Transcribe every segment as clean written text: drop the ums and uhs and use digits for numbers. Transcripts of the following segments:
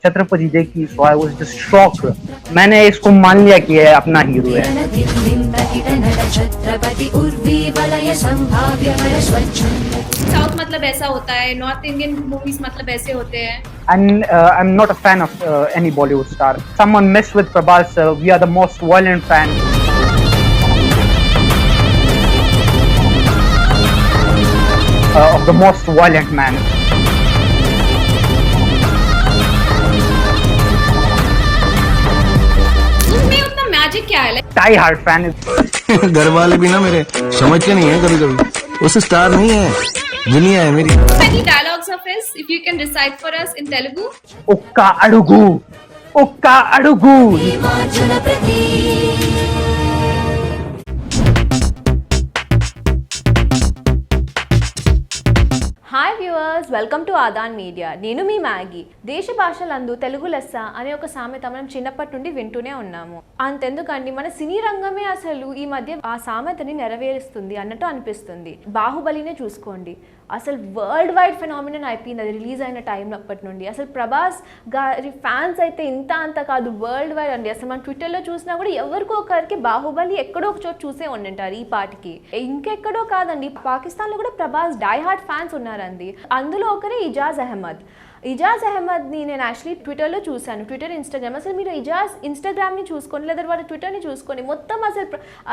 छत्रपति देखी, so I was just shocked. मैंने इसको मान लिया कि ये अपना हीरो है. साउथ मतलब ऐसा होता है, नॉर्थ इंडियन मूवीज मतलब ऐसे होते हैं. And I'm not a fan of any Bollywood star. Someone messed with Prabhas. We are the most violent fan. Of the most violent man. उसमें उतना मैजिक क्या है? Die hard fan. घर वाले भी ना मेरे समझते नहीं है कभी कभी. वो स्टार नहीं है, दुनिया है मेरी. Any dialogues of his, if you can recite for us in Telugu? Okka adugu, okka adugu. Hi viewers, welcome to Aadan media. నేను మీ మ్యాగీ. దేశ భాషలందు తెలుగు లెస్స అనే ఒక సామెత మనం చిన్నప్పటి నుండి వింటూనే ఉన్నాము. అంతెందుకండి, మన సినీ రంగమే అసలు ఈ మధ్య ఆ సామెతని నెరవేరుస్తుంది అన్నట్టు అనిపిస్తుంది. బాహుబలినే చూసుకోండి, అసలు వరల్డ్ వైడ్ ఫెనామినన్ అయిపోయింది అది రిలీజ్ అయిన టైంలో. అప్పటి నుండి అసలు ప్రభాస్ గారి ఫ్యాన్స్ అయితే ఇంత అంత కాదు, వరల్డ్ వైడ్ అండి. అసలు మనం ట్విట్టర్లో చూసినా కూడా ఎవరికో ఒకరికి బాహుబలి ఎక్కడో ఒక చోటు చూసే ఉండింటారు ఈ పాటికి. ఇంకెక్కడో కాదండి, పాకిస్తాన్లో కూడా ప్రభాస్ డై హార్ట్ ఫ్యాన్స్ ఉన్నారండి. అందులో ఒకరే ఇజాజ్ అహ్మద్. ఇజాజ్ అహ్మద్ని నేను యాక్చువల్లీ ట్విట్టర్లో చూశాను, ట్విట్టర్, ఇన్స్టాగ్రామ్. అసలు మీరు ఇజాజ్ ఇన్స్టాగ్రామ్ని చూసుకొని లేదా వాళ్ళ ట్విట్టర్ని చూసుకొని మొత్తం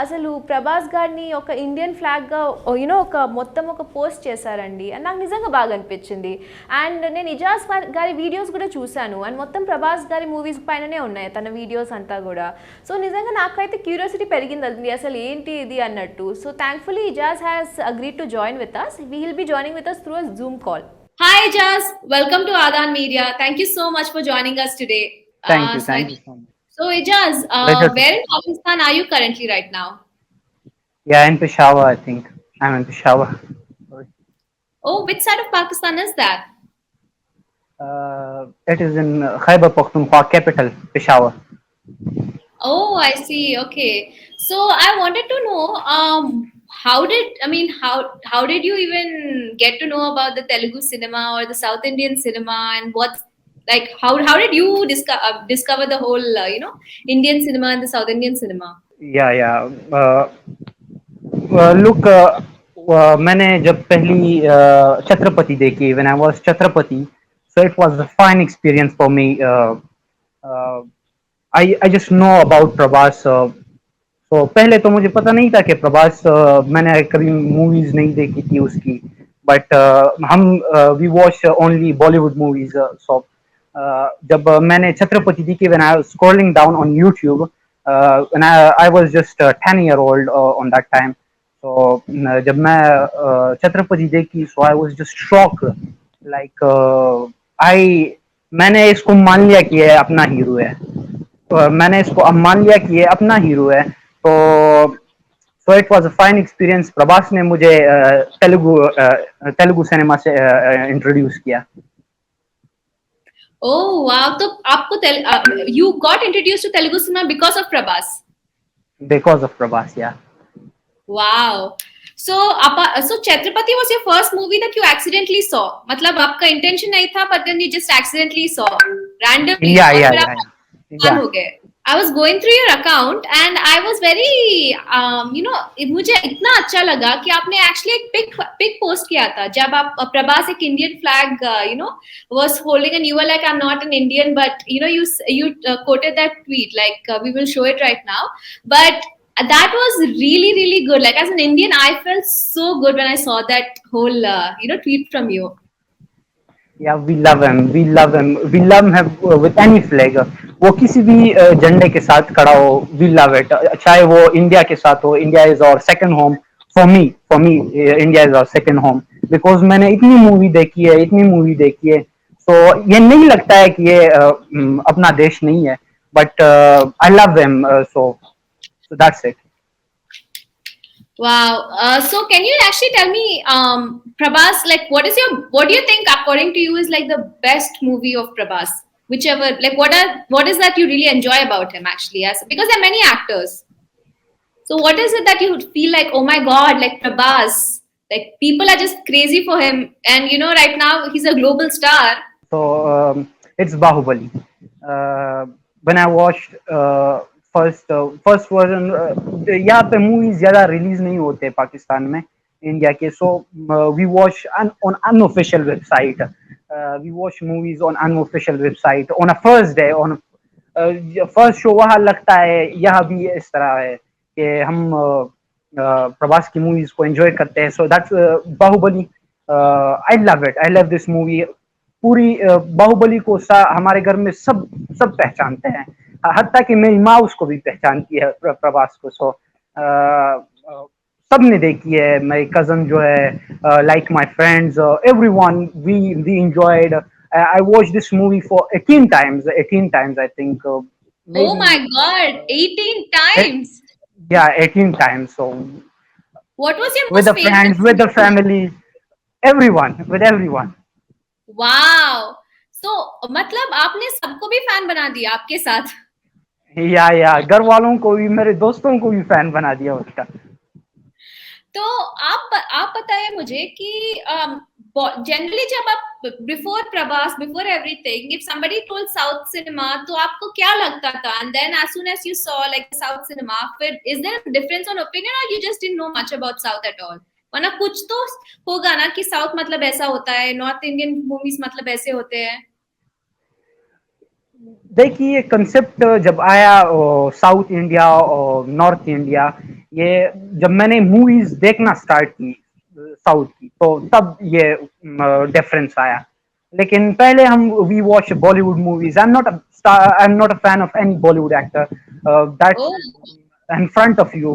అసలు ప్రభాస్ గారిని ఒక ఇండియన్ ఫ్లాగ్గా ఒక మొత్తం ఒక పోస్ట్ చేశారండి. అండ్ నాకు నిజంగా బాగా అనిపించింది. అండ్ నేను ఇజాజ్ గారి వీడియోస్ కూడా చూశాను, అండ్ మొత్తం ప్రభాస్ గారి మూవీస్ పైననే ఉన్నాయి తన వీడియోస్ అంతా కూడా. సో నిజంగా నాకైతే క్యూరియాసిటీ పెరిగింది అసలు ఏంటి ఇది అన్నట్టు. So thankfully Ijaz has agreed to join with us. We will be joining with us through a zoom call. Hi Ijaz, welcome to Aadhan Media. Thank you so much for joining us today. Thank you so much. So Ijaz, where in Pakistan are you currently right now? Yeah, in Peshawar, I think. I'm in Peshawar. Oh, which side of Pakistan is that? It is in Khyber Pakhtunkhwa capital, Peshawar. Oh, I see. Okay. So I wanted to know, how did you even get to know about the Telugu cinema or the South Indian cinema, and how did you discover the whole Indian cinema and the South Indian cinema? Yeah. Look, मैंने जब पहली छत्रपति देखी, when I was Chhatrapati, so it was a fine experience for me. I just know about Prabhas. तो पहले तो मुझे पता नहीं था कि प्रभास, मैंने कभी मूवीज नहीं देखी थी उसकी, बट हम we watch only Bollywood movies. So जब मैंने छत्रपति देखी, when I was scrolling down on YouTube, when I was just 10 year old on that time. तो जब मैं छत्रपति देखी, so I was just shock. Like मैंने इसको मान लिया कि ये अपना हीरो है. मैंने इसको मान लिया कि ये अपना हीरो है. So it was a fine experience. Prabhas ने मुझे तेलुगु सिनेमा से इंट्रोड्यूस किया. Oh wow! तो आपको you got introduced to Telugu cinema because of Prabhas? Because of Prabhas, yeah. Wow. So Chhatrapati was your first movie that you accidentally saw. मतलब आपका intention नहीं था, but then you just accidentally saw randomly. Yeah. हो गए. I was going through your account and I was very मुझे इतना अच्छा लगा कि आपने actually एक pic post किया था जब आप प्रभास एक Indian flag was holding, and you were like, I'm not an Indian, but you quoted that tweet, like we will show it right now, but that was really, really good. Like as an Indian, I felt so good when I saw that whole tweet from you. Yeah, we love him with any flag. वो किसी भी झंडे के साथ खड़ा हो, we love it. चाहे वो इंडिया के साथ हो. India is our second home. For me, India is our second home because मैंने इतनी मूवी देखी है. So ये नहीं लगता है कि ये अपना देश नहीं है, but I love him. So that's it. Wow. So can you actually tell me, Prabhas, like what do you think according to you is like the best movie of Prabhas? Whichever, like what is that you really enjoy about him actually, because there are many actors. So what is it that you feel like, oh my God, like Prabhas, like people are just crazy for him, and right now he's a global star. So it's Bahubali. When I watched first version, यहाँ पे movies ज्यादा release नहीं होते पाकिस्तान में India के, so we watch on unofficial website. We watch movies on unofficial website on a first day, on first show वहां लगता है, यहाँ भी इस तरह है कि हम प्रभास की मूवीज को एंजॉय करते हैं. So that's Baahubali. I love it, I love this movie. पूरी बाहुबली को हमारे घर में सब सब पहचानते हैं, हत्ता कि मेरी माँ उसको भी पहचानती है, प्रभास को. सो सबने देखी है, मेरी कजन जो है, like my friends, everyone, we enjoyed. I watched this movie for 18 times. 18 times, I think. Oh Maybe. my God, 18 times. Yeah, 18 times. So What was your with most the favorite friends, with the scene? family, everyone, with everyone. Wow. So मतलब आपने सबको भी fan बना दिया आपके साथ. या घर वालों को भी, मेरे दोस्तों को भी फैन बना दिया उसका. तो आप बताइए मुझे कि जनरली जब आप before Prabhas, before everything, if somebody told south cinema, तो आपको क्या लगता था? And then as soon as you saw like south cinema, फिर is there difference on opinion और you just didn't know much about south at all? वरना कुछ तो होगा ना कि साउथ मतलब ऐसा होता है, नॉर्थ इंडियन मूवीज मतलब ऐसे होते हैं. देखिए, कंसेप्ट जब आया साउथ इंडिया और नॉर्थ इंडिया, ये जब मैंने मूवीज देखना स्टार्ट की साउथ की, तो तब ये डिफरेंस आया. लेकिन पहले हम we watch Bollywood movies. I am not a fan of any Bollywood actor that's Oh, in front of you.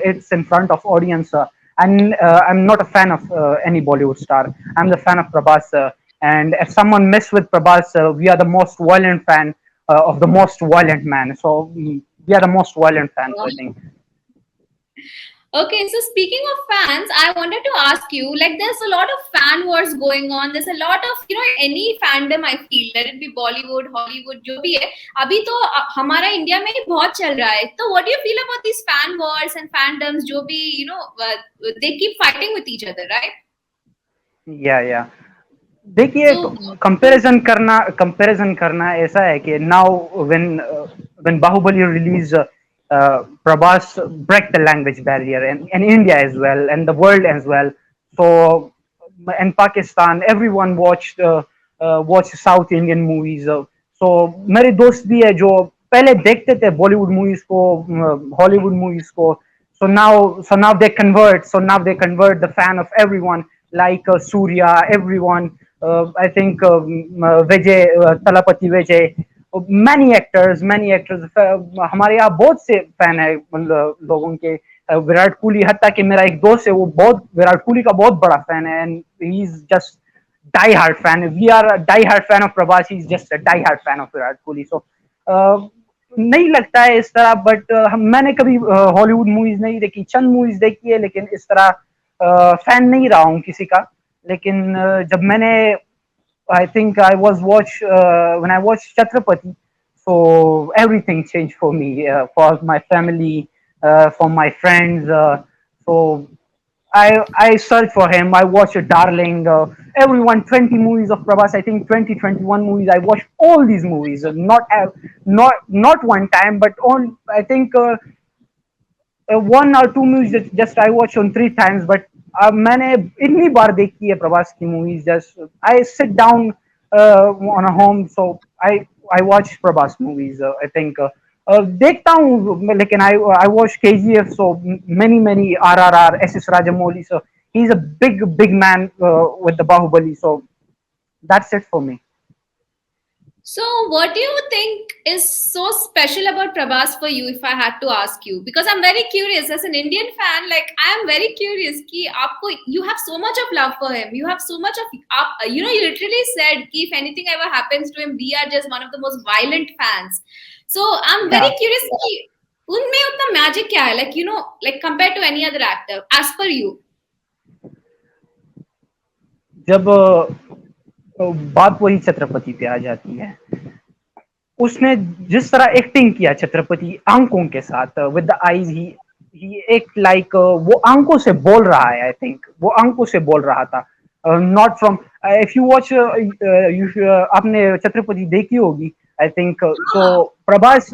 It's in front of audience, and I'm not a fan of any Bollywood star. I'm the fan of Prabhas, and if someone mess with Prabhas, we are the most violent fan of the most violent man. So we are the most violent fans, I think. okay, so speaking of fans, I wanted to ask you, like, there's a lot of fan wars going on. There's a lot of, any fandom, I feel, let it be Bollywood, Hollywood, जो भी है, अभी तो हमारा India में ही बहुत चल रहा है. तो what do you feel about these fan wars and fandoms, जो भी, they keep fighting with each other, right? या देखिए, So, कंपैरिजन करना ऐसा है कि now when Baahubali release, Prabhas break the language barrier in India as well and the world as well. So in Pakistan, everyone watch South Indian movies. So मेरे दोस्त भी है जो पहले देखते थे बॉलीवुड मूवीज को, हॉलीवुड मूवीज को. So now they convert the fan of everyone, like Surya, everyone. I think Vijay, Talapati Vijay, many actors. हमारे यहाँ बहुत से फैन है लोगों के. विराट कोहली, हत्ता कि मेरा एक दोस्त है, वो बहुत विराट कोहली का बहुत बड़ा फैन है, and he is just die hard fan. We are a die hard fan of Prabhas. He's just a die hard fan of Virat Kohli. So नहीं लगता है इस तरह, बट मैंने कभी हॉलीवुड मूवीज नहीं देखी, चंद मूवीज देखी है, लेकिन इस तरह फैन नहीं रहा हूँ किसी का. लेकिन जब मैंने I think I was when I watched Chhatrapati, so everything changed for me, for my family, for my friends. So I searched for him. I watched Darling, everyone, 20 movies of Prabhas. I think 21 movies. I watched all these movies, not one time, but on, I think one or two movies just I watched on 3 times. But मैंने इतनी बार देखी है प्रभास की movies. Just I sit down on a home, so I watch Prabhas movies. I think देखता हूँ, लेकिन I watch KGF, so many RRR, SS Rajamouli. So he's a big man with the Bahubali. So that's it for me. so what do you think is so special about Prabhas for you, if I had to ask you? Because I'm very curious as an Indian fan, like I am very curious कि आपको, you have so much of love for him, you have so much of you literally said कि if anything ever happens to him, we are just one of the most violent fans. So I'm very curious कि उनमें उतना magic क्या है, like compared to any other actor, as per you? जब बात वही छत्रपति पे आ जाती है, उसने जिस तरह एक्टिंग किया छत्रपति आंखों के साथ, विद द आईज, ही एक लाइक वो आंखों से बोल रहा है. आई थिंक वो आंखों से बोल रहा था. not from if you watch आपने छत्रपति देखी होगी I think so Ah, Prabhas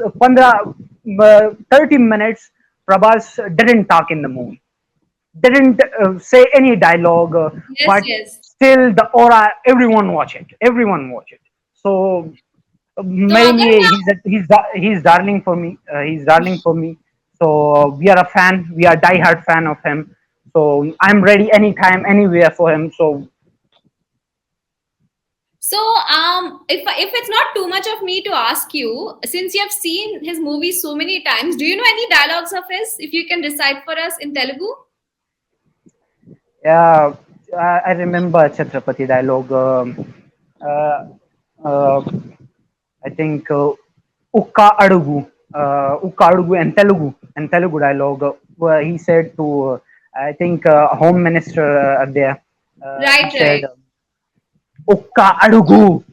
30 minutes Prabhas didn't talk in the movie, didn't say any dialogue, yes, but yes. still the aura, everyone watch it. So तो मेरे अगर लिए मैं he's darling for me, he's darling for me. So we are a fan, we are die hard fan of him, so I'm ready anytime anywhere for him. So So, if it's not too much of me to ask you, since you have seen his movies so many times, do you know any dialogues of his? If you can recite for us in Telugu. yeah, I remember Chhatrapati dialogue. Uh, uh, I think Ukka Adugu, Ukka Adugu and Telugu dialogue, where he said to, I think, Home Minister there, he Right, said, right. Ukka Adugu,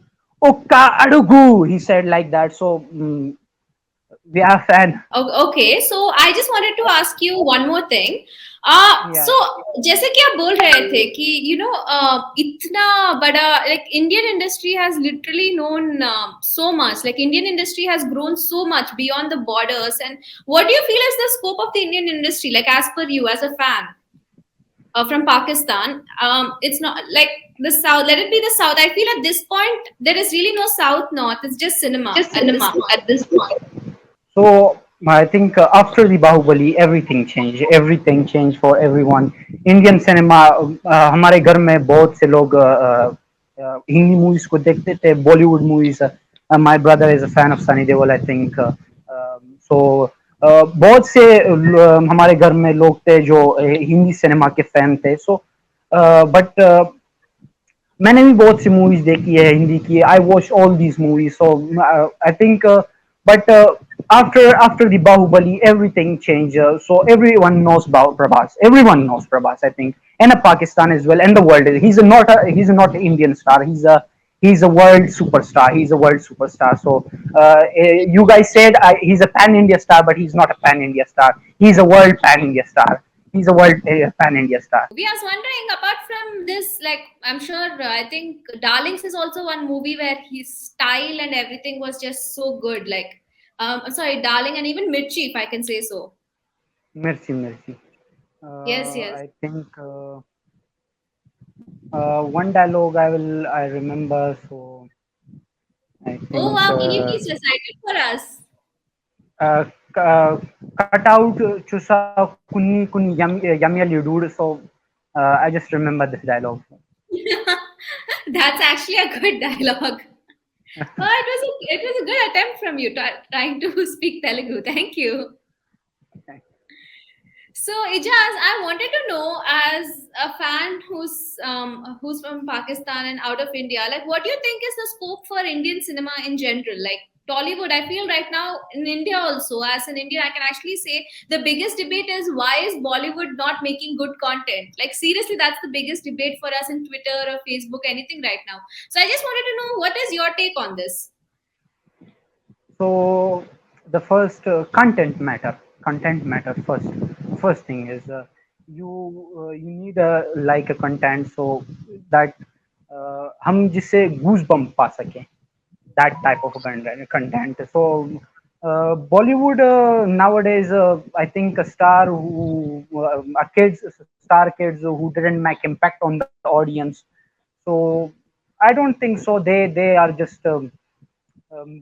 Ukka Adugu, he said like that. So, we are a fan. Okay, so I just wanted to ask you one more thing. Yeah. So जैसे कि आप बोल रहे थे कि इतना बड़ा like Indian industry has literally known so much, like Indian industry has grown so much beyond the borders. And what do you feel is the scope of the Indian industry, like as per you as a fan from Pakistan? It's not like the South. Let it be the South. I feel at this point there is really no South North. It's just cinema Just at this cinema point. at this point. So I think after the Bahubali, everything changed. Everything changed for everyone. Indian cinema, हमारे घर में बहुत से लोग Hindi movies को देखते थे, Bollywood movies. My brother is a fan of Sunny Deol, I think. So बहुत से हमारे घर में लोग थे जो हिंदी सिनेमा के फैन थे. So but मैंने भी बहुत सी मूवीज देखी है हिंदी की. I watch all these movies. So I think but after the Bahubali, everything changed. So everyone knows about Prabhas. Everyone knows Prabhas, I think, and Pakistan as well, and the world. He's not an Indian star. He's a world superstar. He's a world superstar. So you guys said he's a pan India star, but he's not a pan India star. He's a world pan India star. He's a world pan India star. We are wondering, apart from this, like I'm sure, I think Darlings is also one movie where his style and everything was just so good. Like, sorry, Darling and even Mirchi, if I can say so. Merci, merci. Yes, yes. I think one dialogue I remember. So I Oh think wow, can you please recite it for us? uh, uh, cut out chusa kunni kunni yummy dude. So I just remember this dialogue. That's actually a good dialogue. Oh, it was a good attempt from you trying to speak Telugu. Thank you. So, Ijaz, I wanted to know, as a fan who's from Pakistan and out of India, like what do you think is the scope for Indian cinema in general? Like Tollywood, I feel right now in India also, as an Indian, I can actually say the biggest debate is why is Bollywood not making good content? Like seriously, that's the biggest debate for us in Twitter or Facebook, anything right now. So I just wanted to know what is your take on this? So the first content matter first. First thing is you need a like a content so that हम जिससे goose bump पा सकें, that type of content. So Bollywood nowadays, I think a star who star kids who didn't make impact on the audience. So I don't think so. They are just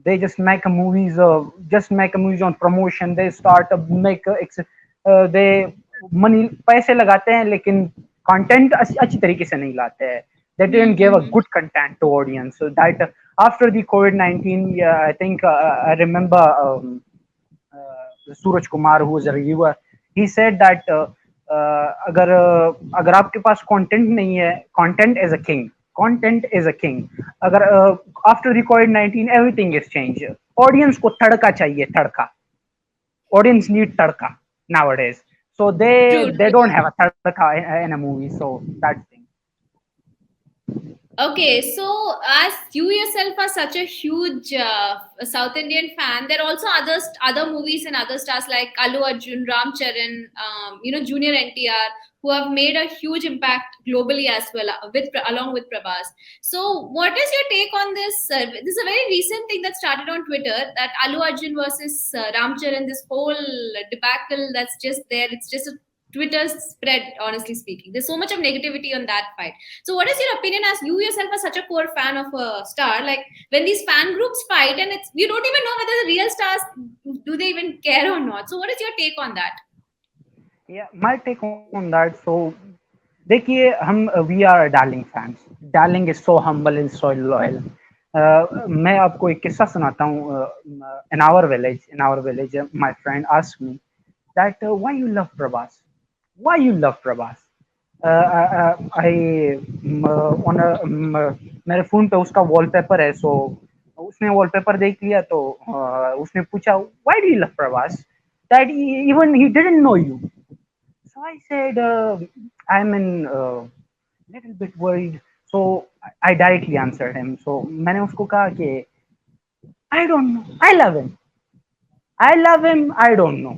they just make a movies on promotion. They start they money पैसे लगाते हैं लेकिन content अच्छी तरीके से नहीं लाते हैं. They didn't give a Mm-hmm. good content to audience. So that after the COVID-19, yeah, I think I remember Suraj Kumar, who was a reviewer, he said that अगर आपके पास कंटेंट नहीं है, content is a king, content is a king. अगर after the कोविड-19 everything is change. Audience को तड़का चाहिए, तड़का. Audience need tadka nowadays, so True, they true. don't have a tadka in a movie. So that thing. Okay, so as you yourself are such a huge South Indian fan, there are also other movies and other stars like Allu Arjun, Ram Charan, Junior NTR, who have made a huge impact globally as well, along with Prabhas. So, what is your take on this? This is a very recent thing that started on Twitter, that Allu Arjun versus Ram Charan. This whole debacle that's just there. It's just a Twitter spread, honestly speaking. There's so much of negativity on that fight. So, what is your opinion, as you yourself are such a core fan of a star? Like when these fan groups fight, and it's you don't even know whether the real stars do they even care or not. So, what is your take on that? Yeah, my take on that. So देखिए हम we are darling fans. Darling is so humble and so loyal. मैं आपको एक किस्सा सुनाता हूँ. In our village my friend asked me that why you love Prabhas, why you love Prabhas. I मेरे phone पे उसका वॉलपेपर है, सो उसने वॉलपेपर देख लिया तो उसने पूछा why do you love Prabhas, that even he didn't know you. So I said, I'm in little bit worried. So I directly answered him. So मैंने उसको कहा कि I don't know, I love him, I don't know.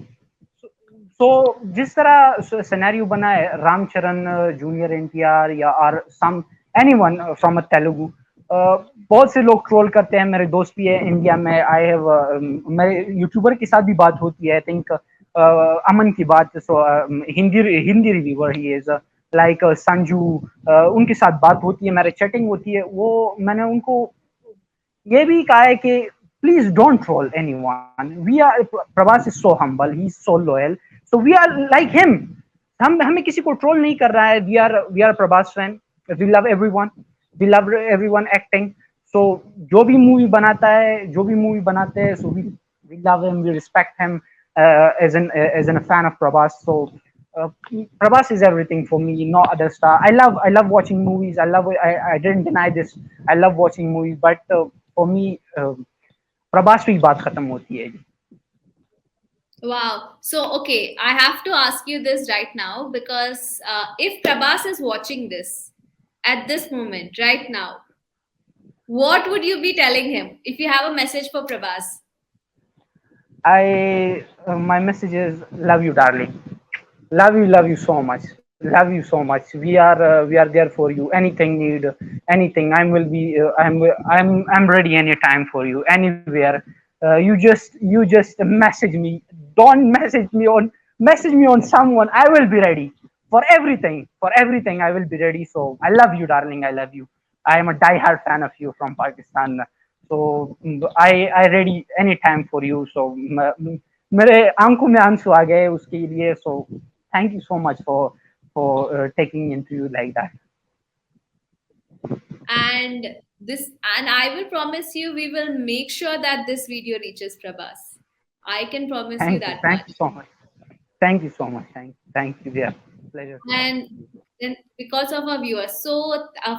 So जिस तरह scenario बना है, Ramcharan, junior NTR या और some anyone from a Telugu, बहुत से लोग ट्रोल करते हैं. मेरे दोस्त भी है इंडिया में. आई हैव मेरे यूट्यूबर के साथ भी बात होती है. आई थिंक अमन की बात. So Hindi reviewer he is like Sanju, उनके साथ बात होती है, मेरे चैटिंग होती है. वो मैंने उनको ये भी कहा है कि please don't troll anyone. We are Prabhas is so humble, he is so loyal, so we are like him. हम हमें किसी को ट्रोल नहीं कर रहा है. We are Prabhas fan. We love everyone, we love everyone acting. So जो भी मूवी बनाता है, जो भी मूवी बनाते हैं, so we love him, we respect him as an a fan of Prabhas. So Prabhas is everything for me, no other star. I love watching movies. I didn't deny this. I love watching movies, but for me, Prabhas पे ही बात खत्म होती है. Wow. So, okay, I have to ask you this right now, because if Prabhas is watching this at this moment, right now, what would you be telling him if you have a message for Prabhas? My message is love you, darling. Love you so much. Love you so much. We are there for you. Anything need, anything. I'm ready anytime for you. Anywhere. You just message me. Don't message me on someone. I will be ready for everything. For everything, I will be ready. So I love you, darling. I love you. I am a die-hard fan of you from Pakistan. So I ready anytime for you. So मेरे आंखों में आंसू आ गए उसके लिए. So thank you so much for taking interview like that. And I will promise you, we will make sure that this video reaches Prabhas. I can promise you that Thank much. you so much. Thank you so much. Thank you. Yeah, pleasure. And then because of our viewers. So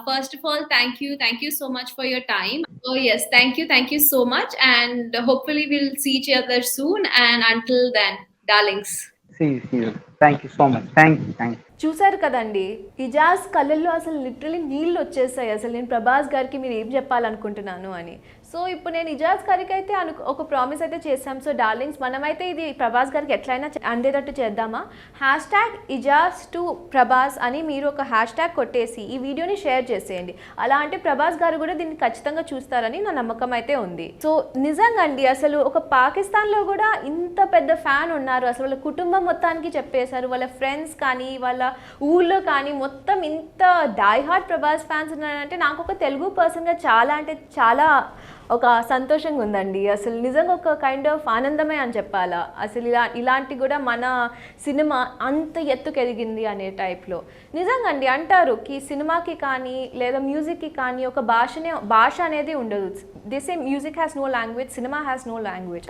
first of all, thank you so much for your time. Oh yes, thank you so much, and hopefully we'll see each other soon. And until then, darlings. See you. Thank you so much. Thank you. చూసారు కదండి, ఇజాజ్ కళ్ళల్లో అసలు literally నీళ్ళు వచ్చేస్తాయి. అసలు నేను ప్రభాస్ గారికి మీరు ఏం చెప్పాలనుకుంటున్నాను అని. సో ఇప్పుడు నేను ఇజాజ్ గారికి అయితే ఒక ప్రామిస్ అయితే చేసాం. సో డార్లింగ్స్, మనమైతే ఇది ప్రభాస్ గారికి ఎట్లయినా అందేటట్టు చేద్దామా. #Ijaz2Prabhas అని మీరు ఒక హ్యాష్ట్యాగ్ కొట్టేసి ఈ వీడియోని షేర్ చేసేయండి. అలా అంటే ప్రభాస్ గారు కూడా దీన్ని ఖచ్చితంగా చూస్తారని నా నమ్మకం అయితే ఉంది. సో నిజంగా అండి, అసలు ఒక పాకిస్తాన్లో కూడా ఇంత పెద్ద ఫ్యాన్ ఉన్నారు. అసలు వాళ్ళ కుటుంబం మొత్తానికి చెప్పేశారు. వాళ్ళ ఫ్రెండ్స్ కానీ వాళ్ళ ఊళ్ళో కానీ మొత్తం ఇంత డై హార్ట్ ప్రభాస్ ఫ్యాన్స్ ఉన్నారంటే నాకు ఒక తెలుగు పర్సన్గా చాలా అంటే చాలా ఒక సంతోషంగా ఉందండి. అసలు నిజంగా ఒక కైండ్ ఆఫ్ ఆనందమే అని చెప్పాలా. అసలు ఇలాంటి కూడా మన సినిమా అంత ఎత్తుకు ఎదిగింది అనే టైప్లో. నిజంగా అండి, అంటారు కి సినిమాకి కానీ లేదా మ్యూజిక్కి కానీ ఒక భాష అనేది ఉండదు. They say music has no language, cinema has no language.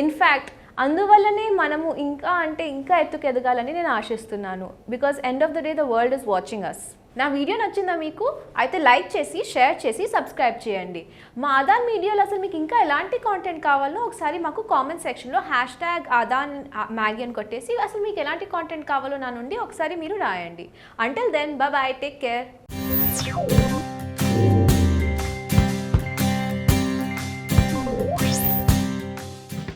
In fact అందువల్లనే మనము ఇంకా ఎత్తుకు ఎదగాలని నేను ఆశిస్తున్నాను. Because end of the day the world is watching us. నా వీడియో నచ్చిందా మీకు? అయితే లైక్ చేసి, షేర్ చేసి, సబ్స్క్రైబ్ చేయండి. మా ఆదాన్ మీడియాలో అసలు మీకు ఇంకా ఎలాంటి కాంటెంట్ కావాలో ఒకసారి మాకు కామెంట్ సెక్షన్లో #Aadhan Maggie అని కొట్టేసి అసలు మీకు ఎలాంటి కాంటెంట్ కావాలో నా నుండి ఒకసారి మీరు రాయండి. Until then, bye bye, take care.